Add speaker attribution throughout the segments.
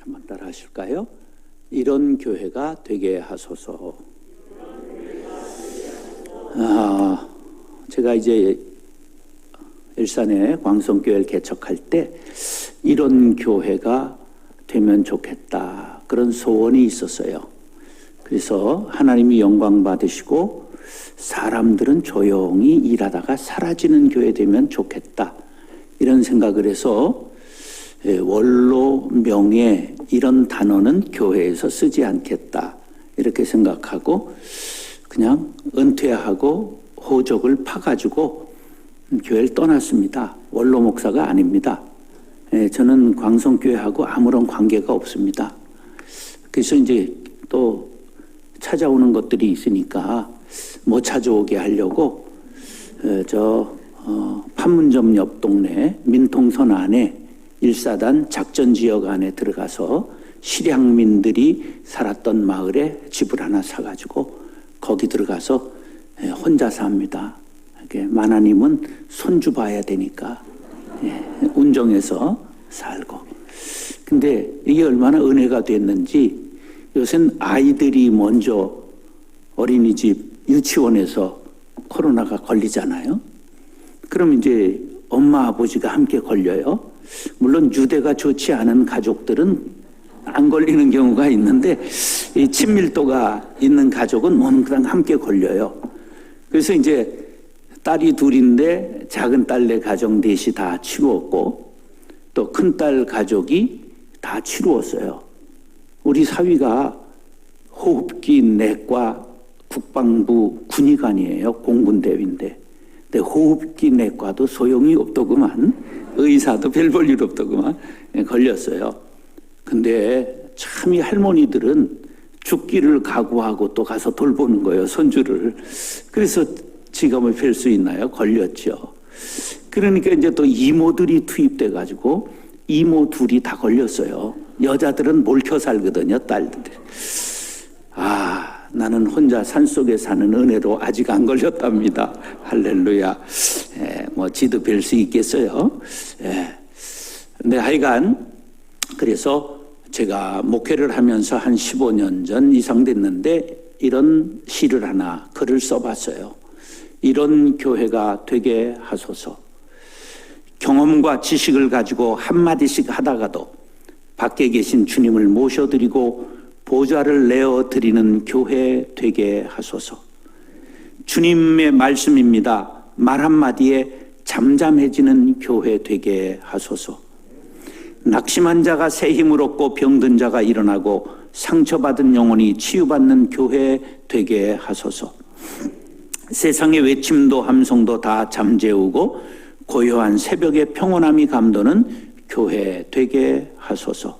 Speaker 1: 한번 따라 하실까요? 이런 교회가 되게 하소서. 제가 이제 일산에 광성교회를 개척할 때 이런 교회가 되면 좋겠다, 그런 소원이 있었어요. 그래서 하나님이 영광 받으시고 사람들은 조용히 일하다가 사라지는 교회 되면 좋겠다, 이런 생각을 해서 원로, 명예 이런 단어는 교회에서 쓰지 않겠다, 이렇게 생각하고 그냥 은퇴하고 호적을 파가지고 교회를 떠났습니다. 원로 목사가 아닙니다. 저는 광성교회하고 아무런 관계가 없습니다. 그래서 이제 또 찾아오는 것들이 있으니까 못 찾아오게 하려고 판문점 옆 동네 민통선 안에 1사단 작전지역 안에 들어가서 실향민들이 살았던 마을에 집을 하나 사가지고 거기 들어가서 혼자 삽니다. 마나님은 손주 봐야 되니까 운정해서 살고. 근데 이게 얼마나 은혜가 됐는지 요새는 아이들이 먼저 어린이집, 유치원에서 코로나가 걸리잖아요. 그럼 이제 엄마, 아버지가 함께 걸려요. 물론 유대가 좋지 않은 가족들은 안 걸리는 경우가 있는데 이 친밀도가 있는 가족은 항상 함께 걸려요. 그래서 이제 딸이 둘인데 작은 딸네 가정 넷이 다 치루었고 또 큰딸 가족이 다 치루었어요. 우리 사위가 호흡기 내과 국방부 군의관이에요. 공군대위인데. 근데 호흡기 내과도 소용이 없더구만. 의사도 별 볼 일 없더구만. 걸렸어요. 근데 참 이 할머니들은 죽기를 각오하고 또 가서 돌보는 거예요, 손주를. 그래서 직업을 펼 수 있나요? 걸렸죠. 그러니까 이제 또 이모들이 투입돼 가지고 이모 둘이 다 걸렸어요. 여자들은 몰켜 살거든요, 딸들. 나는 혼자 산속에 사는 은혜로 아직 안 걸렸답니다. 할렐루야. 뭐 지도 뵐 수 있겠어요. 근데 하여간 그래서 제가 목회를 하면서 한 15년 전 이상 됐는데 이런 시를 하나, 글을 써봤어요. 이런 교회가 되게 하소서. 경험과 지식을 가지고 한마디씩 하다가도 밖에 계신 주님을 모셔드리고 보좌를 내어드리는 교회 되게 하소서. 주님의 말씀입니다. 말 한마디에 잠잠해지는 교회 되게 하소서. 낙심한 자가 새 힘을 얻고 병든 자가 일어나고 상처받은 영혼이 치유받는 교회 되게 하소서. 세상의 외침도 함성도 다 잠재우고 고요한 새벽의 평온함이 감도는 교회 되게 하소서.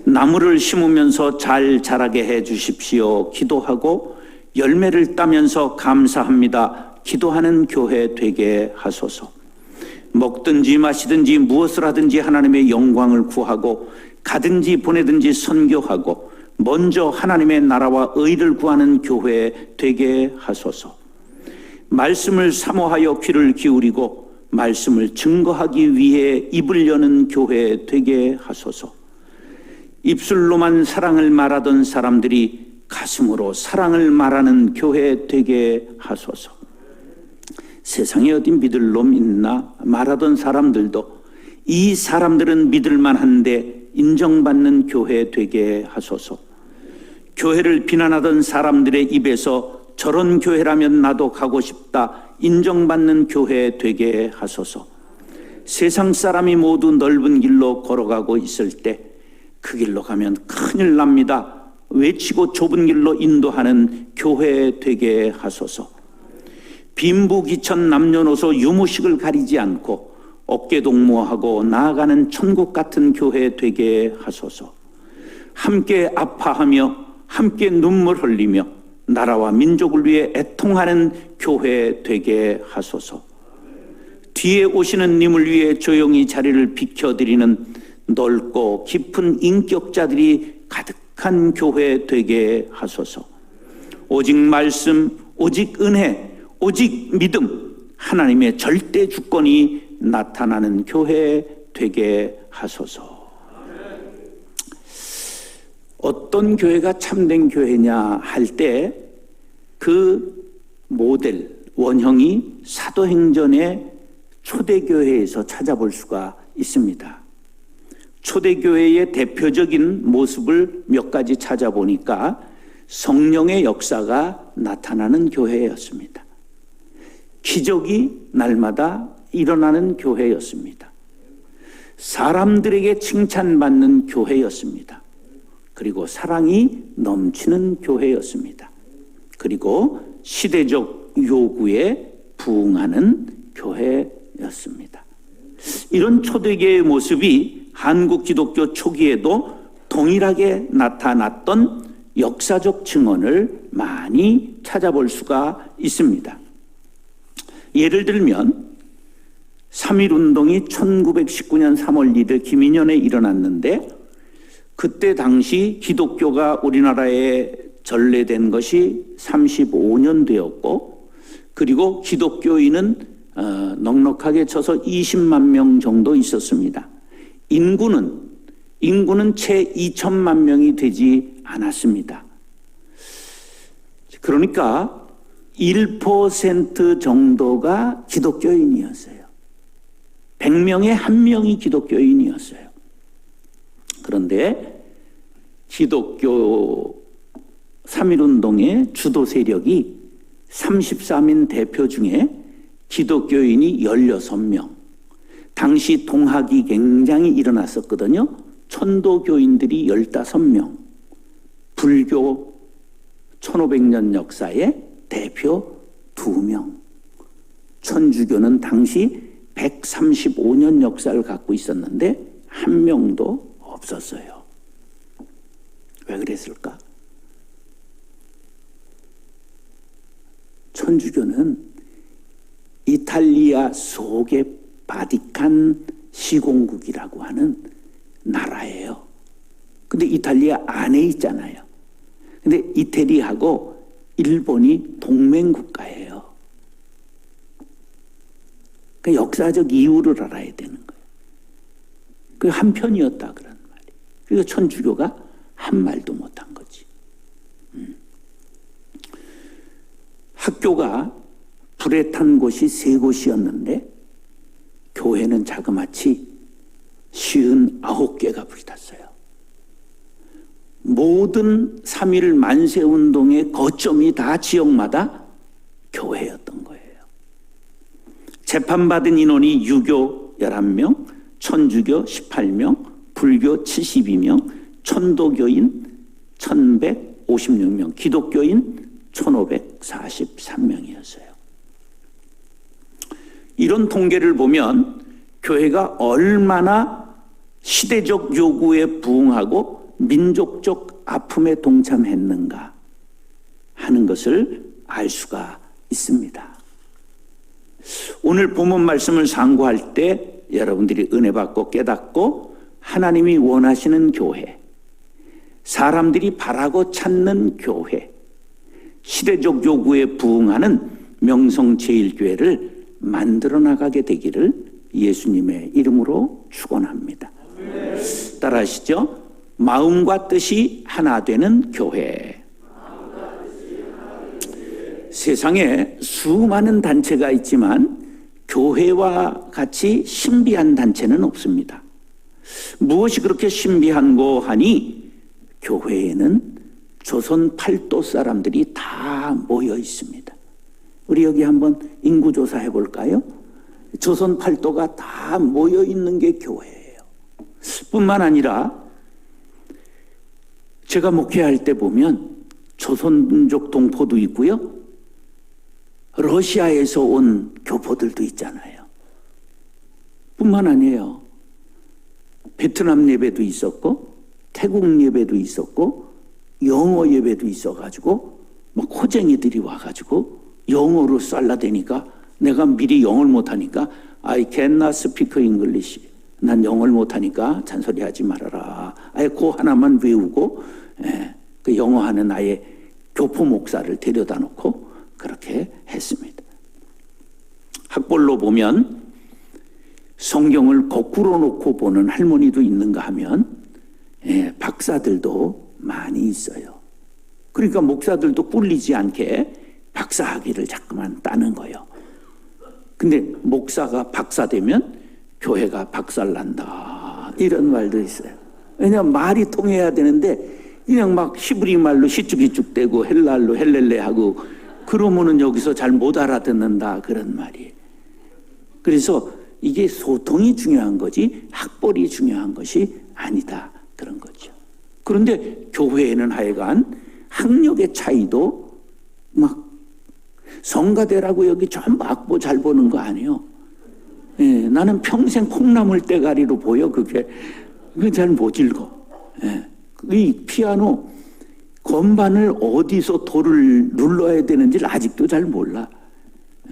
Speaker 1: 나무를 심으면서 잘 자라게 해 주십시오. 기도하고 열매를 따면서 감사합니다. 기도하는 교회 되게 하소서. 먹든지 마시든지 무엇을 하든지 하나님의 영광을 구하고 가든지 보내든지 선교하고 먼저 하나님의 나라와 의를 구하는 교회 되게 하소서. 말씀을 사모하여 귀를 기울이고 말씀을 증거하기 위해 입을 여는 교회 되게 하소서. 입술로만 사랑을 말하던 사람들이 가슴으로 사랑을 말하는 교회 되게 하소서. 세상에 어디 믿을 놈 있나 말하던 사람들도 이 사람들은 믿을만한데 인정받는 교회 되게 하소서. 교회를 비난하던 사람들의 입에서 저런 교회라면 나도 가고 싶다 인정받는 교회 되게 하소서. 세상 사람이 모두 넓은 길로 걸어가고 있을 때 그 길로 가면 큰일 납니다. 외치고 좁은 길로 인도하는 교회 되게 하소서. 빈부귀천 남녀노소 유무식을 가리지 않고 어깨동무하고 나아가는 천국 같은 교회 되게 하소서. 함께 아파하며 함께 눈물 흘리며 나라와 민족을 위해 애통하는 교회 되게 하소서. 뒤에 오시는 님을 위해 조용히 자리를 비켜드리는 넓고 깊은 인격자들이 가득한 교회 되게 하소서. 오직 말씀, 오직 은혜, 오직 믿음, 하나님의 절대 주권이 나타나는 교회 되게 하소서. 어떤 교회가 참된 교회냐 할 때 그 모델, 원형이 사도행전의 초대교회에서 찾아볼 수가 있습니다. 초대교회의 대표적인 모습을 몇 가지 찾아보니까 성령의 역사가 나타나는 교회였습니다. 기적이 날마다 일어나는 교회였습니다. 사람들에게 칭찬받는 교회였습니다. 그리고 사랑이 넘치는 교회였습니다. 그리고 시대적 요구에 부응하는 교회였습니다. 이런 초대교회의 모습이 한국 기독교 초기에도 동일하게 나타났던 역사적 증언을 많이 찾아볼 수가 있습니다. 예를 들면 3.1운동이 1919년 3월 1일 김인현에 일어났는데 그때 당시 기독교가 우리나라에 전래된 것이 35년 되었고 그리고 기독교인은 넉넉하게 쳐서 20만 명 정도 있었습니다. 인구는 채 2천만 명이 되지 않았습니다. 그러니까 1% 정도가 기독교인이었어요. 100명에 1명이 기독교인이었어요. 그런데 기독교 3.1운동의 주도 세력이 33인 대표 중에 기독교인이 16명, 당시 동학이 굉장히 일어났었거든요. 천도교인들이 15명, 불교 1500년 역사의 대표 2명, 천주교는 당시 135년 역사를 갖고 있었는데 한 명도 없었어요. 왜 그랬을까? 천주교는 이탈리아 속의 바티칸 시공국이라고 하는 나라예요. 근데 이탈리아 안에 있잖아요. 근데 이태리하고 일본이 동맹국가예요. 그 역사적 이유를 알아야 되는 거예요. 그 한편이었다 그런 말이에요. 그래서 천주교가 한 말도 못한 거지. 학교가 불에 탄 곳이 3곳이었는데 교회는 자그마치 59개가 불이 탔어요. 모든 3.1 만세운동의 거점이 다 지역마다 교회였던 거예요. 재판받은 인원이 유교 11명, 천주교 18명, 불교 72명, 천도교인 1156명, 기독교인 1543명이었어요. 이런 통계를 보면 교회가 얼마나 시대적 요구에 부응하고 민족적 아픔에 동참했는가 하는 것을 알 수가 있습니다. 오늘 본문 말씀을 상고할 때 여러분들이 은혜 받고 깨닫고 하나님이 원하시는 교회, 사람들이 바라고 찾는 교회, 시대적 요구에 부응하는 명성제일교회를 만들어 나가게 되기를 예수님의 이름으로 축원합니다. 따라하시죠. 마음과 뜻이 하나 되는 교회. 세상에 수많은 단체가 있지만 교회와 같이 신비한 단체는 없습니다. 무엇이 그렇게 신비한고 하니 교회에는 조선 팔도 사람들이 다 모여 있습니다. 우리 여기 한번 인구조사 해볼까요? 조선 팔도가 다 모여 있는 게 교회예요. 뿐만 아니라 제가 목회할 때 보면 조선족 동포도 있고요. 러시아에서 온 교포들도 있잖아요. 뿐만 아니에요. 베트남 예배도 있었고 태국 예배도 있었고 영어 예배도 있어가지고 막 호쟁이들이 와가지고 영어로 쌀라대니까 내가 미리 영어를 못하니까 I cannot speak English. 난 영어를 못하니까 잔소리하지 말아라. 아예 그 하나만 외우고 그 영어하는 아예 교포 목사를 데려다 놓고 그렇게 했습니다. 학벌로 보면 성경을 거꾸로 놓고 보는 할머니도 있는가 하면 박사들도 많이 있어요. 그러니까 목사들도 꿀리지 않게 박사학위를 자꾸만 따는 거예요. 근데 목사가 박사 되면 교회가 박살난다, 이런 말도 있어요. 왜냐하면 말이 통해야 되는데 그냥 막 히브리 말로 시쭉시쭉대고 헬랄로 헬렐레 하고 그러면은 여기서 잘 못 알아듣는다, 그런 말이에요. 그래서 이게 소통이 중요한 거지 학벌이 중요한 것이 아니다, 그런 거죠. 그런데 교회에는 하여간 학력의 차이도 막 성가대라고 여기 전부 악보 잘 보는 거 아니에요. 예, 나는 평생 콩나물 대가리로 보여. 그게 잘 못 읽어. 예, 이 피아노 건반을 어디서 도를 눌러야 되는지를 아직도 잘 몰라.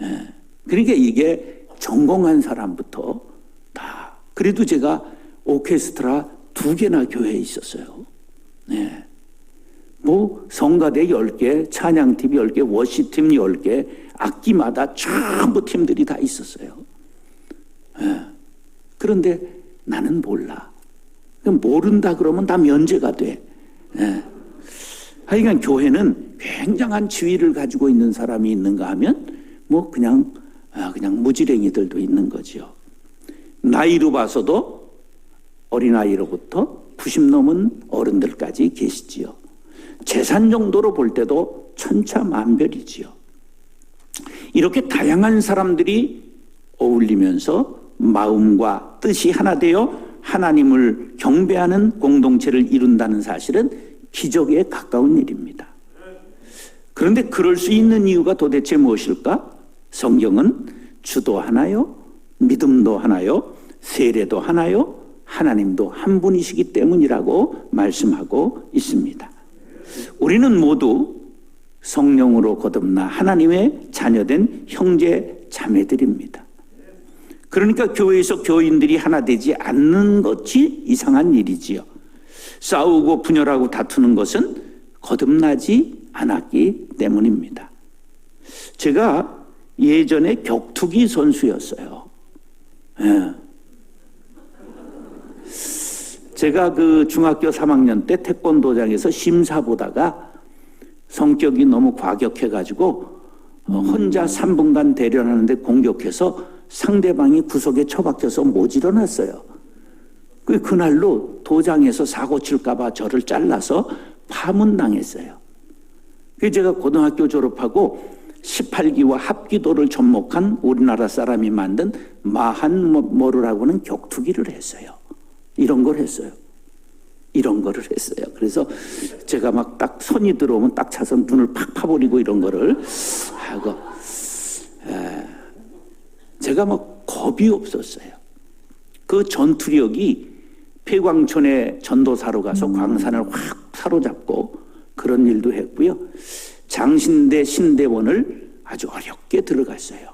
Speaker 1: 예, 그러니까 이게 전공한 사람부터 다. 그래도 제가 오케스트라 2개나 교회에 있었어요. 네. 뭐 성가대 10개, 찬양팀 10개, 워시팀 10개, 악기마다 전부 팀들이 다 있었어요. 네. 그런데 나는 몰라. 모른다 그러면 다 면제가 돼. 네. 하여간 교회는 굉장한 지위를 가지고 있는 사람이 있는가 하면 뭐 그냥 무지랭이들도 있는 거죠. 나이로 봐서도 어린아이로부터 90 넘은 어른들까지 계시지요. 재산 정도로 볼 때도 천차만별이지요. 이렇게 다양한 사람들이 어울리면서 마음과 뜻이 하나 되어 하나님을 경배하는 공동체를 이룬다는 사실은 기적에 가까운 일입니다. 그런데 그럴 수 있는 이유가 도대체 무엇일까? 성경은 주도 하나요? 믿음도 하나요? 세례도 하나요? 하나님도 한 분이시기 때문이라고 말씀하고 있습니다. 우리는 모두 성령으로 거듭나 하나님의 자녀된 형제 자매들입니다. 그러니까 교회에서 교인들이 하나 되지 않는 것이 이상한 일이지요. 싸우고 분열하고 다투는 것은 거듭나지 않았기 때문입니다. 제가 예전에 격투기 선수였어요. 예. 제가 그 중학교 3학년 때 태권도장에서 심사 보다가 성격이 너무 과격해가지고 혼자 3분간 대련하는데 공격해서 상대방이 구석에 처박혀서 못 일어났어요. 그날로 도장에서 사고 칠까봐 저를 잘라서 파문당했어요. 그래서 제가 고등학교 졸업하고 18기와 합기도를 접목한 우리나라 사람이 만든 마한모르라고 하는 격투기를 했어요. 이런 걸 했어요. 이런 거를 했어요. 그래서 제가 막 딱 손이 들어오면 딱 차서 눈을 팍 파버리고 이런 거를 하고, 제가 막 겁이 없었어요. 그 전투력이 폐광촌에 전도사로 가서 광산을 확 사로잡고 그런 일도 했고요. 장신대 신대원을 아주 어렵게 들어갔어요.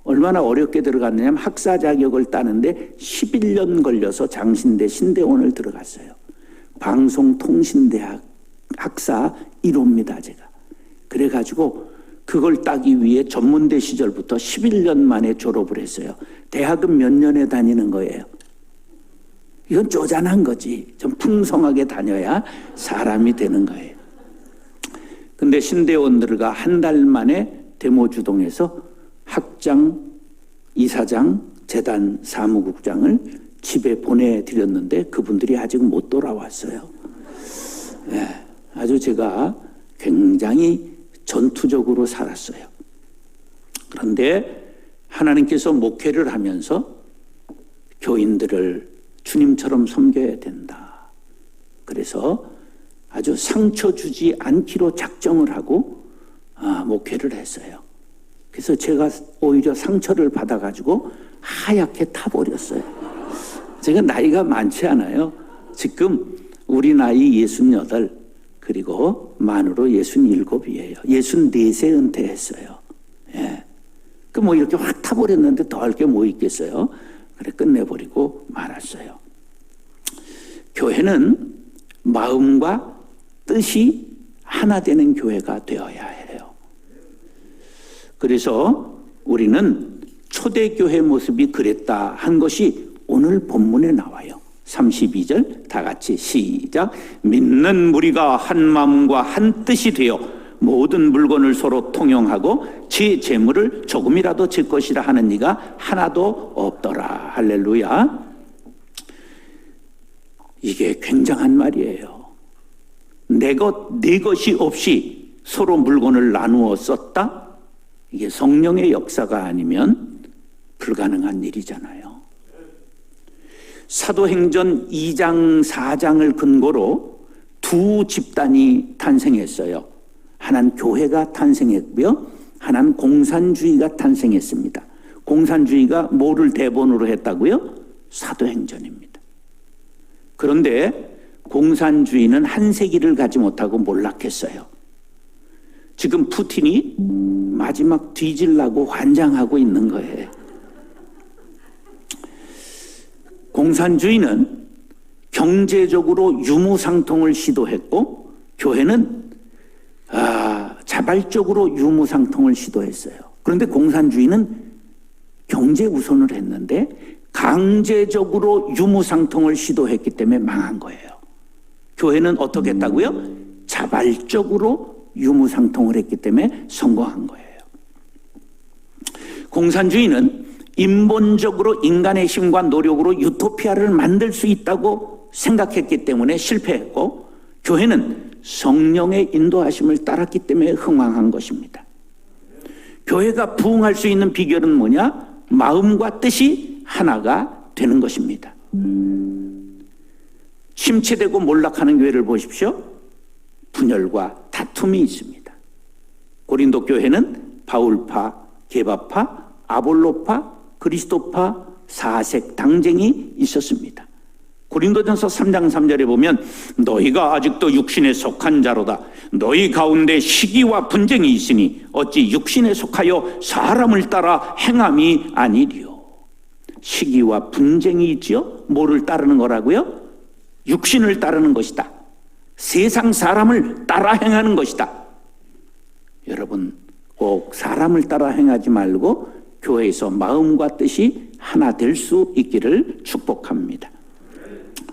Speaker 1: 얼마나 어렵게 들어갔느냐면 학사 자격을 따는데 11년 걸려서 장신대 신대원을 들어갔어요. 방송통신대학 학사 1호입니다, 제가. 그래가지고 그걸 따기 위해 전문대 시절부터 11년 만에 졸업을 했어요. 대학은 몇 년에 다니는 거예요? 이건 쪼잔한 거지. 좀 풍성하게 다녀야 사람이 되는 거예요. 근데 신대원들과 한 달 만에 대모주동에서 학장, 이사장, 재단 사무국장을 집에 보내드렸는데 그분들이 아직 못 돌아왔어요. 네, 아주 제가 굉장히 전투적으로 살았어요. 그런데 하나님께서 목회를 하면서 교인들을 주님처럼 섬겨야 된다. 그래서 아주 상처 주지 않기로 작정을 하고 목회를 했어요. 그래서 제가 오히려 상처를 받아가지고 하얗게 타버렸어요. 제가 나이가 많지 않아요. 지금 우리 나이 68, 그리고 만으로 67이에요. 64세 은퇴했어요. 예. 그 뭐 이렇게 확 타버렸는데 더 할 게 뭐 있겠어요? 그래 끝내버리고 말았어요. 교회는 마음과 뜻이 하나 되는 교회가 되어야 해요. 그래서 우리는 초대교회 모습이 그랬다 한 것이 오늘 본문에 나와요. 32절 다 같이 시작. 믿는 무리가 한 마음과 한 뜻이 되어 모든 물건을 서로 통용하고 지 재물을 조금이라도 질 것이라 하는 이가 하나도 없더라. 할렐루야. 이게 굉장한 말이에요. 내 것이 없이 서로 물건을 나누어 썼다? 이게 성령의 역사가 아니면 불가능한 일이잖아요. 사도행전 2장 4장을 근거로 두 집단이 탄생했어요. 하나는 교회가 탄생했고요, 하나는 공산주의가 탄생했습니다. 공산주의가 뭐를 대본으로 했다고요? 사도행전입니다. 그런데 공산주의는 한 세기를 가지 못하고 몰락했어요. 지금 푸틴이 마지막 뒤질라고 환장하고 있는 거예요. 공산주의는 경제적으로 유무상통을 시도했고, 교회는 자발적으로 유무상통을 시도했어요. 그런데 공산주의는 경제 우선을 했는데 강제적으로 유무상통을 시도했기 때문에 망한 거예요. 교회는 어떻게 했다고요? 자발적으로 유무상통을 했기 때문에 성공한 거예요. 공산주의는 인본적으로 인간의 힘과 노력으로 유토피아를 만들 수 있다고 생각했기 때문에 실패했고, 교회는 성령의 인도하심을 따랐기 때문에 흥왕한 것입니다. 교회가 부흥할 수 있는 비결은 뭐냐? 마음과 뜻이 하나가 되는 것입니다. 침체되고 몰락하는 교회를 보십시오. 분열과 다툼이 있습니다. 고린도 교회는 바울파, 게바파, 아볼로파, 그리스도파, 사색, 당쟁이 있었습니다. 고린도전서 3장 3절에 보면 너희가 아직도 육신에 속한 자로다. 너희 가운데 시기와 분쟁이 있으니 어찌 육신에 속하여 사람을 따라 행함이 아니리요. 시기와 분쟁이 있지요. 뭐를 따르는 거라고요? 육신을 따르는 것이다. 세상 사람을 따라 행하는 것이다. 여러분, 꼭 사람을 따라 행하지 말고 교회에서 마음과 뜻이 하나 될 수 있기를 축복합니다.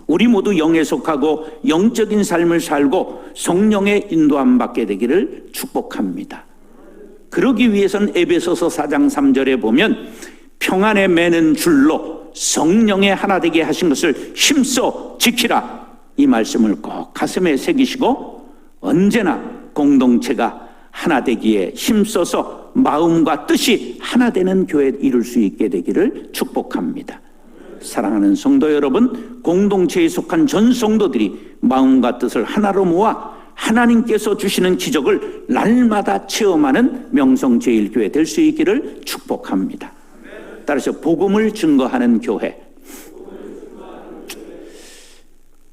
Speaker 1: 우리 모두 영에 속하고 영적인 삶을 살고 성령의 인도함 받게 되기를 축복합니다. 그러기 위해서는 에베소서 4장 3절에 보면 평안에 매는 줄로 성령의 하나 되게 하신 것을 힘써 지키라, 이 말씀을 꼭 가슴에 새기시고 언제나 공동체가 하나 되기에 힘써서 마음과 뜻이 하나 되는 교회를 이룰 수 있게 되기를 축복합니다. 사랑하는 성도 여러분, 공동체에 속한 전 성도들이 마음과 뜻을 하나로 모아 하나님께서 주시는 기적을 날마다 체험하는 명성제일교회 될 수 있기를 축복합니다. 따라서 복음을 증거하는 교회,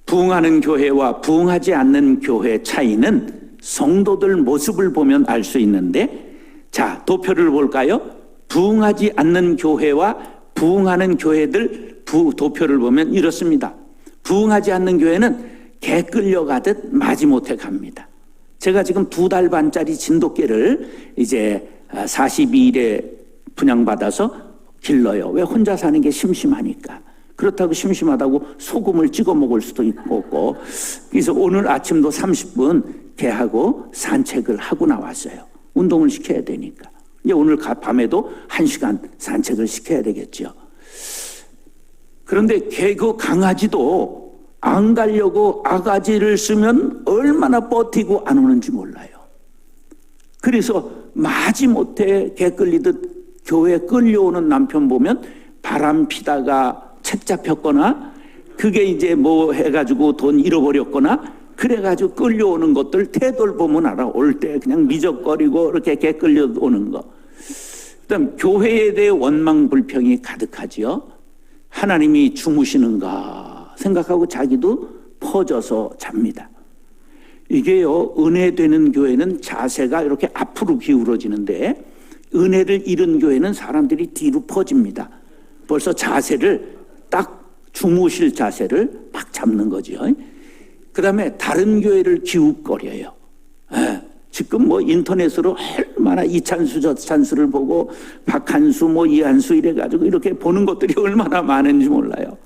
Speaker 1: 부흥하는 교회와 부흥하지 않는 교회 차이는 성도들 모습을 보면 알 수 있는데, 자, 도표를 볼까요? 부흥하지 않는 교회와 부흥하는 교회들 도표를 보면 이렇습니다. 부흥하지 않는 교회는 개 끌려가듯 마지못해 갑니다. 제가 지금 2달 반짜리 진돗개를 이제 42일에 분양받아서 길러요. 왜? 혼자 사는 게 심심하니까. 그렇다고 심심하다고 소금을 찍어 먹을 수도 없고, 그래서 오늘 아침도 30분 개하고 산책을 하고 나왔어요. 운동을 시켜야 되니까. 이제 오늘 밤에도 1시간 산책을 시켜야 되겠죠. 그런데 그 강아지도 안 가려고 아가지를 쓰면 얼마나 버티고 안 오는지 몰라요. 그래서 마지못해 개 끌리듯 교회 끌려오는 남편 보면 바람 피다가 책 잡혔거나, 그게 이제 뭐 해가지고 돈 잃어버렸거나, 그래가지고 끌려오는 것들 태도를 보면 알아. 올 때 그냥 미적거리고 이렇게 개 끌려오는 거. 그다음 교회에 대해 원망 불평이 가득하지요. 하나님이 주무시는가 생각하고 자기도 퍼져서 잡니다. 이게요, 은혜 되는 교회는 자세가 이렇게 앞으로 기울어지는데, 은혜를 잃은 교회는 사람들이 뒤로 퍼집니다. 벌써 자세를 딱 주무실 자세를 막 잡는 거죠. 그 다음에 다른 교회를 기웃거려요. 지금 뭐 인터넷으로 얼마나 이찬수 저찬수를 보고 박한수 뭐 이한수 이래가지고 이렇게 보는 것들이 얼마나 많은지 몰라요.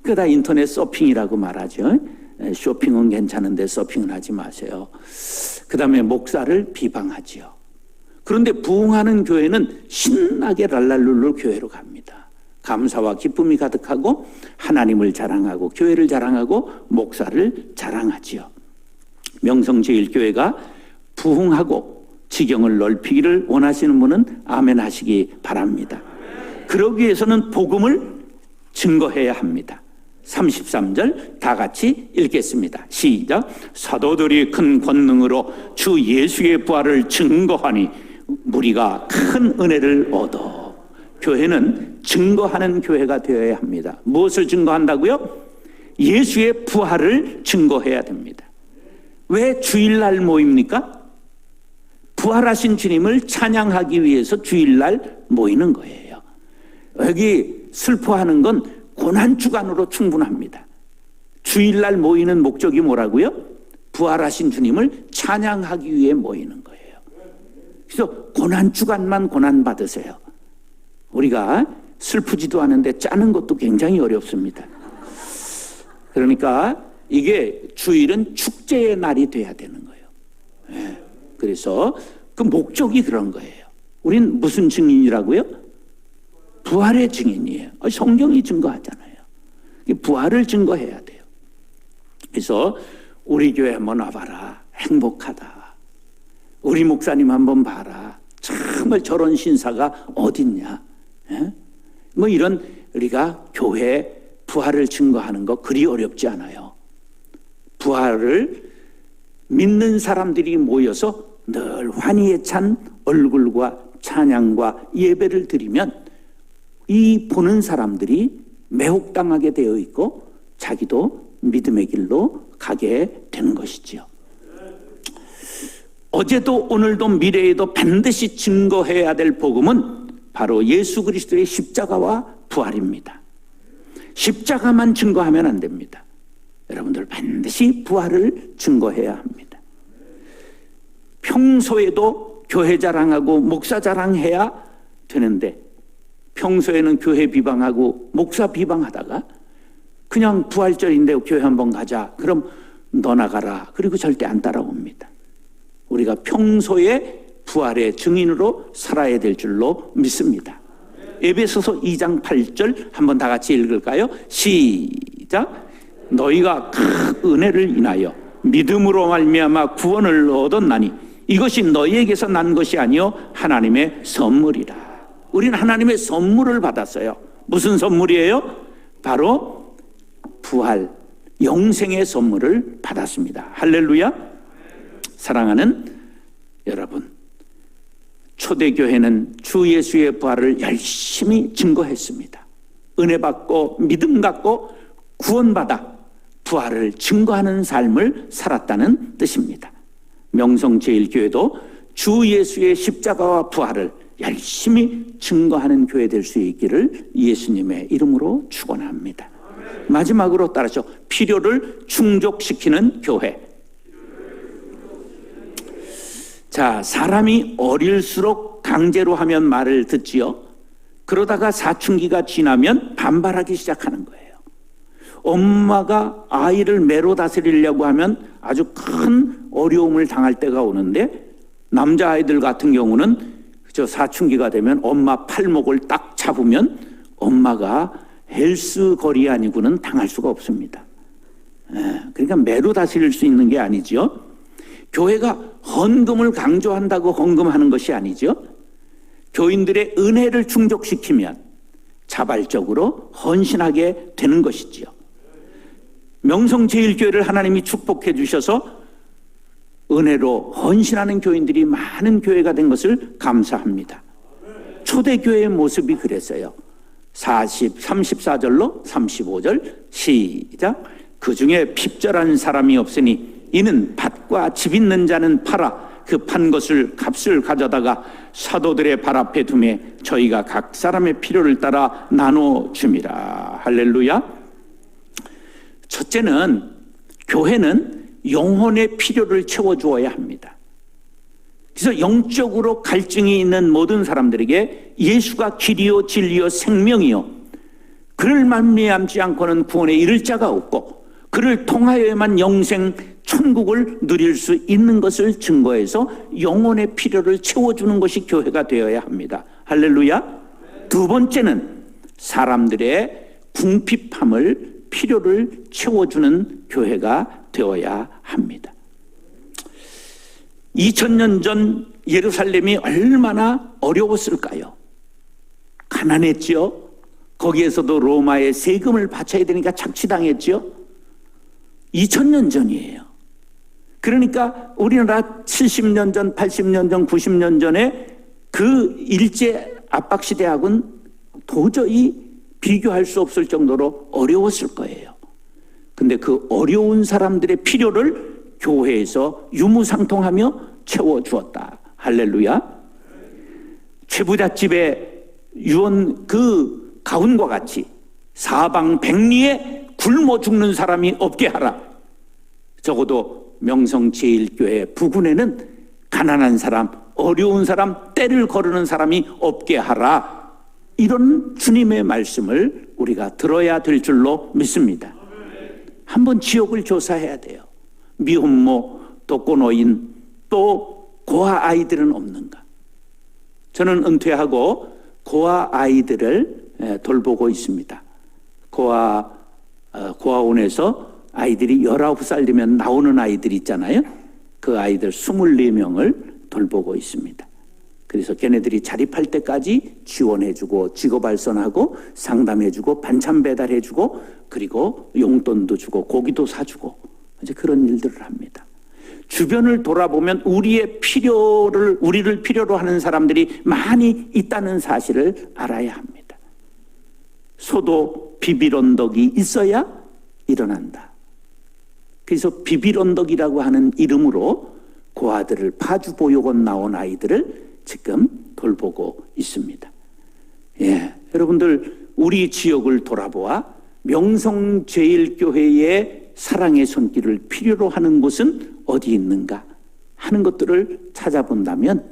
Speaker 1: 그게 다 인터넷 서핑이라고 말하죠. 쇼핑은 괜찮은데 서핑은 하지 마세요. 그 다음에 목사를 비방하지요. 그런데 부흥하는 교회는 신나게 랄랄룰루 교회로 갑니다. 감사와 기쁨이 가득하고 하나님을 자랑하고 교회를 자랑하고 목사를 자랑하지요. 명성제일교회가 부흥하고 지경을 넓히기를 원하시는 분은 아멘 하시기 바랍니다. 그러기 위해서는 복음을 증거해야 합니다. 33절 다 같이 읽겠습니다. 시작. 사도들이 큰 권능으로 주 예수의 부활을 증거하니 무리가 큰 은혜를 얻어. 교회는 증거하는 교회가 되어야 합니다. 무엇을 증거한다고요? 예수의 부활을 증거해야 됩니다. 왜 주일날 모입니까? 부활하신 주님을 찬양하기 위해서 주일날 모이는 거예요. 여기 슬퍼하는 건 고난주간으로 충분합니다. 주일날 모이는 목적이 뭐라고요? 부활하신 주님을 찬양하기 위해 모이는 거예요. 그래서 고난주간만 고난받으세요. 우리가 슬프지도 않은데 짜는 것도 굉장히 어렵습니다. 그러니까 이게 주일은 축제의 날이 돼야 되는 거예요. 그래서 그 목적이 그런 거예요. 우린 무슨 증인이라고요? 부활의 증인이에요. 성경이 증거하잖아요. 부활을 증거해야 돼요. 그래서 우리 교회 한번 와봐라. 행복하다. 우리 목사님 한번 봐라. 정말 저런 신사가 어딨냐. 뭐 이런 우리가 교회 부활을 증거하는 거 그리 어렵지 않아요. 부활을 믿는 사람들이 모여서 늘 환희에 찬 얼굴과 찬양과 예배를 드리면 이 보는 사람들이 매혹당하게 되어 있고 자기도 믿음의 길로 가게 되는 것이지요. 어제도 오늘도 미래에도 반드시 증거해야 될 복음은 바로 예수 그리스도의 십자가와 부활입니다. 십자가만 증거하면 안 됩니다. 여러분들 반드시 부활을 증거해야 합니다. 평소에도 교회 자랑하고 목사 자랑해야 되는데 평소에는 교회 비방하고 목사 비방하다가 그냥 부활절인데 교회 한번 가자. 그럼 너 나가라. 그리고 절대 안 따라옵니다. 우리가 평소에 부활의 증인으로 살아야 될 줄로 믿습니다. 에베소서 2장 8절 한번 다 같이 읽을까요? 시작. 너희가 큰 은혜를 인하여 믿음으로 말미암아 구원을 얻었나니 이것이 너희에게서 난 것이 아니요 하나님의 선물이라. 우리는 하나님의 선물을 받았어요. 무슨 선물이에요? 바로 부활, 영생의 선물을 받았습니다. 할렐루야. 사랑하는 여러분, 초대교회는 주 예수의 부활을 열심히 증거했습니다. 은혜 받고 믿음 갖고 구원받아 부활을 증거하는 삶을 살았다는 뜻입니다. 명성제일교회도 주 예수의 십자가와 부활을 열심히 증거하는 교회 될 수 있기를 예수님의 이름으로 축원합니다. 마지막으로 따라서 필요를 충족시키는 교회. 자, 사람이 어릴수록 강제로 하면 말을 듣지요. 그러다가 사춘기가 지나면 반발하기 시작하는 거예요. 엄마가 아이를 매로 다스리려고 하면 아주 큰 어려움을 당할 때가 오는데 남자아이들 같은 경우는 저 사춘기가 되면 엄마 팔목을 딱 잡으면 엄마가 헬스 거리 아니고는 당할 수가 없습니다. 그러니까 매로 다스릴 수 있는 게 아니죠. 교회가 헌금을 강조한다고 헌금하는 것이 아니죠. 교인들의 은혜를 충족시키면 자발적으로 헌신하게 되는 것이지요. 명성제일교회를 하나님이 축복해 주셔서 은혜로 헌신하는 교인들이 많은 교회가 된 것을 감사합니다. 초대교회의 모습이 그랬어요. 34절로 35절 시작. 그 중에 핍절한 사람이 없으니 이는 밭과 집 있는 자는 팔아 그 판 것을 값을 가져다가 사도들의 발 앞에 두매 저희가 각 사람의 필요를 따라 나눠 줍니다. 할렐루야. 첫째는 교회는 영혼의 필요를 채워주어야 합니다. 그래서 영적으로 갈증이 있는 모든 사람들에게 예수가 길이요 진리요 생명이요 그를 말미암지 않고는 구원에 이를 자가 없고 그를 통하여야만 영생 천국을 누릴 수 있는 것을 증거해서 영혼의 필요를 채워주는 것이 교회가 되어야 합니다. 할렐루야. 두 번째는 사람들의 궁핍함을 필요를 채워주는 교회가 되어야 합니다. 2000년 전 예루살렘이 얼마나 어려웠을까요? 가난했지요. 거기에서도 로마에 세금을 바쳐야 되니까 착취당했지요. 2000년 전이에요. 그러니까 우리나라 70년 전, 80년 전, 90년 전에 그 일제 압박 시대하고는 도저히 비교할 수 없을 정도로 어려웠을 거예요. 근데 그 어려운 사람들의 필요를 교회에서 유무상통하며 채워주었다. 할렐루야. 최부잣집의 유언 그 가훈과 같이 사방백리에 굶어 죽는 사람이 없게 하라. 적어도 명성제일교회 부근에는 가난한 사람, 어려운 사람, 때를 거르는 사람이 없게 하라. 이런 주님의 말씀을 우리가 들어야 될 줄로 믿습니다. 한번 지역을 조사해야 돼요. 미혼모, 독거노인, 또 고아 아이들은 없는가? 저는 은퇴하고 고아 아이들을 돌보고 있습니다. 고아원에서 아이들이 19살 되면 나오는 아이들 있잖아요. 그 아이들 24명을 돌보고 있습니다. 그래서 걔네들이 자립할 때까지 지원해주고 직업발전하고 상담해주고 반찬 배달해주고 그리고 용돈도 주고 고기도 사주고 이제 그런 일들을 합니다. 주변을 돌아보면 우리를 필요로 하는 사람들이 많이 있다는 사실을 알아야 합니다. 소도 비빌언덕이 있어야 일어난다. 그래서 비빌언덕이라고 하는 이름으로 고아들을 파주보육원 나온 아이들을 지금 돌보고 있습니다. 예, 여러분들 우리 지역을 돌아보아 명성제일교회의 사랑의 손길을 필요로 하는 곳은 어디 있는가 하는 것들을 찾아본다면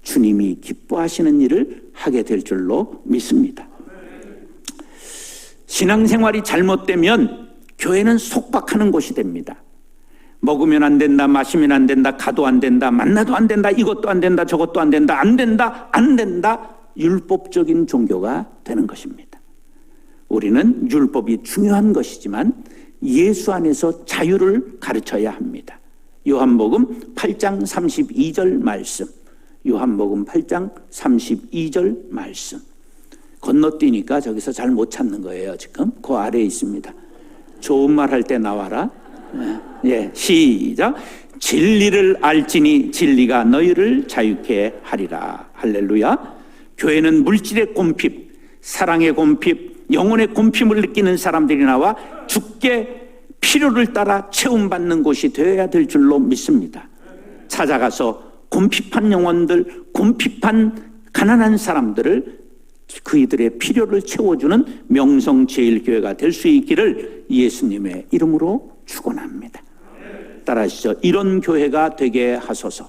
Speaker 1: 주님이 기뻐하시는 일을 하게 될 줄로 믿습니다. 신앙생활이 잘못되면 교회는 속박하는 곳이 됩니다. 먹으면 안 된다, 마시면 안 된다, 가도 안 된다, 만나도 안 된다, 이것도 안 된다, 저것도 안 된다, 안 된다, 안 된다, 율법적인 종교가 되는 것입니다. 우리는 율법이 중요한 것이지만 예수 안에서 자유를 가르쳐야 합니다. 요한복음 8장 32절 말씀, 요한복음 8장 32절 말씀. 건너뛰니까 저기서 잘 못 찾는 거예요. 지금 그 아래에 있습니다. 좋은 말 할 때 나와라. 예, 시작. 진리를 알지니 진리가 너희를 자유케 하리라. 할렐루야. 교회는 물질의 곰핍, 사랑의 곰핍, 영혼의 곰핍을 느끼는 사람들이 나와 주께 필요를 따라 채움받는 곳이 되어야 될 줄로 믿습니다. 찾아가서 곰핍한 영혼들, 곰핍한 가난한 사람들을 그이들의 필요를 채워주는 명성제일교회가 될 수 있기를 예수님의 이름으로 축원합니다. 따라하시죠. 이런 교회가 되게 하소서.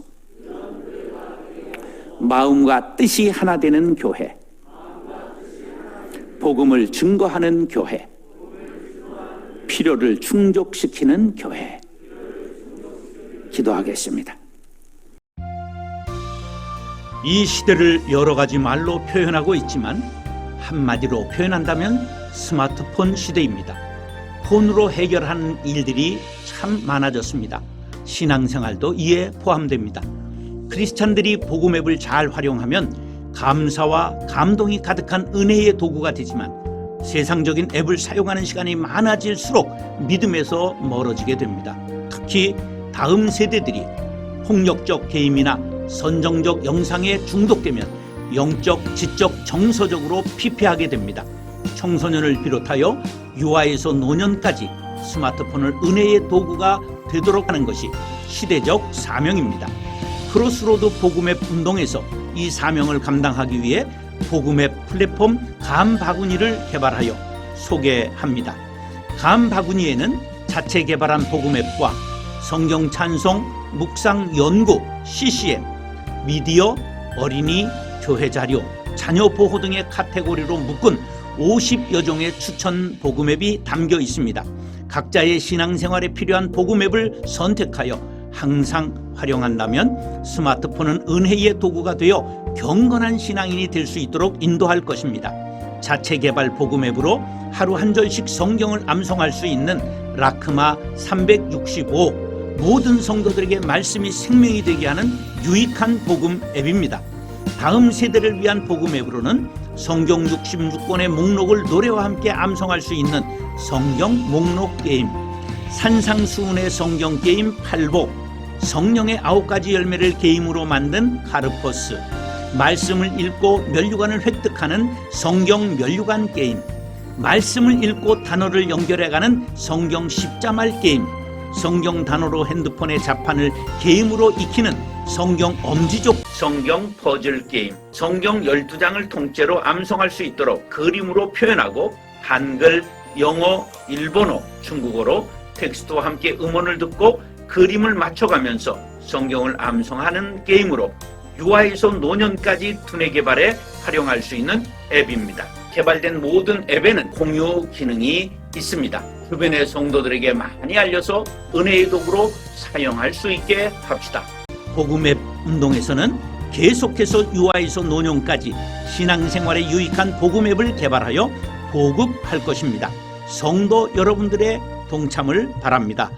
Speaker 1: 마음과 뜻이 하나 되는 교회, 복음을 증거하는 교회, 필요를 충족시키는 교회. 기도하겠습니다.
Speaker 2: 이 시대를 여러 가지 말로 표현하고 있지만 한마디로 표현한다면 스마트폰 시대입니다. 폰으로 해결하는 일들이 참 많아졌습니다. 신앙생활도 이에 포함됩니다. 크리스찬들이 복음 앱을 잘 활용하면 감사와 감동이 가득한 은혜의 도구가 되지만 세상적인 앱을 사용하는 시간이 많아질수록 믿음에서 멀어지게 됩니다. 특히 다음 세대들이 폭력적 게임이나 선정적 영상에 중독되면 영적, 지적, 정서적으로 피폐하게 됩니다. 청소년을 비롯하여 유아에서 노년까지 스마트폰을 은혜의 도구가 되도록 하는 것이 시대적 사명입니다. 크로스로드 복음앱 운동에서 이 사명을 감당하기 위해 복음앱 플랫폼 감바구니를 개발하여 소개합니다. 감바구니에는 자체 개발한 복음앱과 성경 찬송, 묵상 연구, CCM, 미디어, 어린이, 교회 자료, 자녀 보호 등의 카테고리로 묶은 50여 종의 추천 복음 앱이 담겨 있습니다. 각자의 신앙생활에 필요한 복음 앱을 선택하여 항상 활용한다면 스마트폰은 은혜의 도구가 되어 경건한 신앙인이 될 수 있도록 인도할 것입니다. 자체 개발 복음 앱으로 하루 한 절씩 성경을 암송할 수 있는 라크마 365, 모든 성도들에게 말씀이 생명이 되게 하는 유익한 복음 앱입니다. 다음 세대를 위한 복음 앱으로는 성경 66권의 목록을 노래와 함께 암송할 수 있는 성경 목록 게임, 산상수훈의 성경 게임 8복, 성령의 9가지 열매를 게임으로 만든 카르포스, 말씀을 읽고 면류관을 획득하는 성경 면류관 게임, 말씀을 읽고 단어를 연결해가는 성경 십자말 게임, 성경 단어로 핸드폰의 자판을 게임으로 익히는 성경 엄지족 성경 퍼즐 게임, 성경 12장을 통째로 암송할 수 있도록 그림으로 표현하고 한글, 영어, 일본어, 중국어로 텍스트와 함께 음원을 듣고 그림을 맞춰가면서 성경을 암송하는 게임으로 유아에서 노년까지 두뇌 개발에 활용할 수 있는 앱입니다. 개발된 모든 앱에는 공유 기능이 있습니다. 주변의 성도들에게 많이 알려서 은혜의 도구로 사용할 수 있게 합시다. 복음 앱 운동에서는 계속해서 유아에서 노년까지 신앙생활에 유익한 복음 앱을 개발하여 보급할 것입니다. 성도 여러분들의 동참을 바랍니다.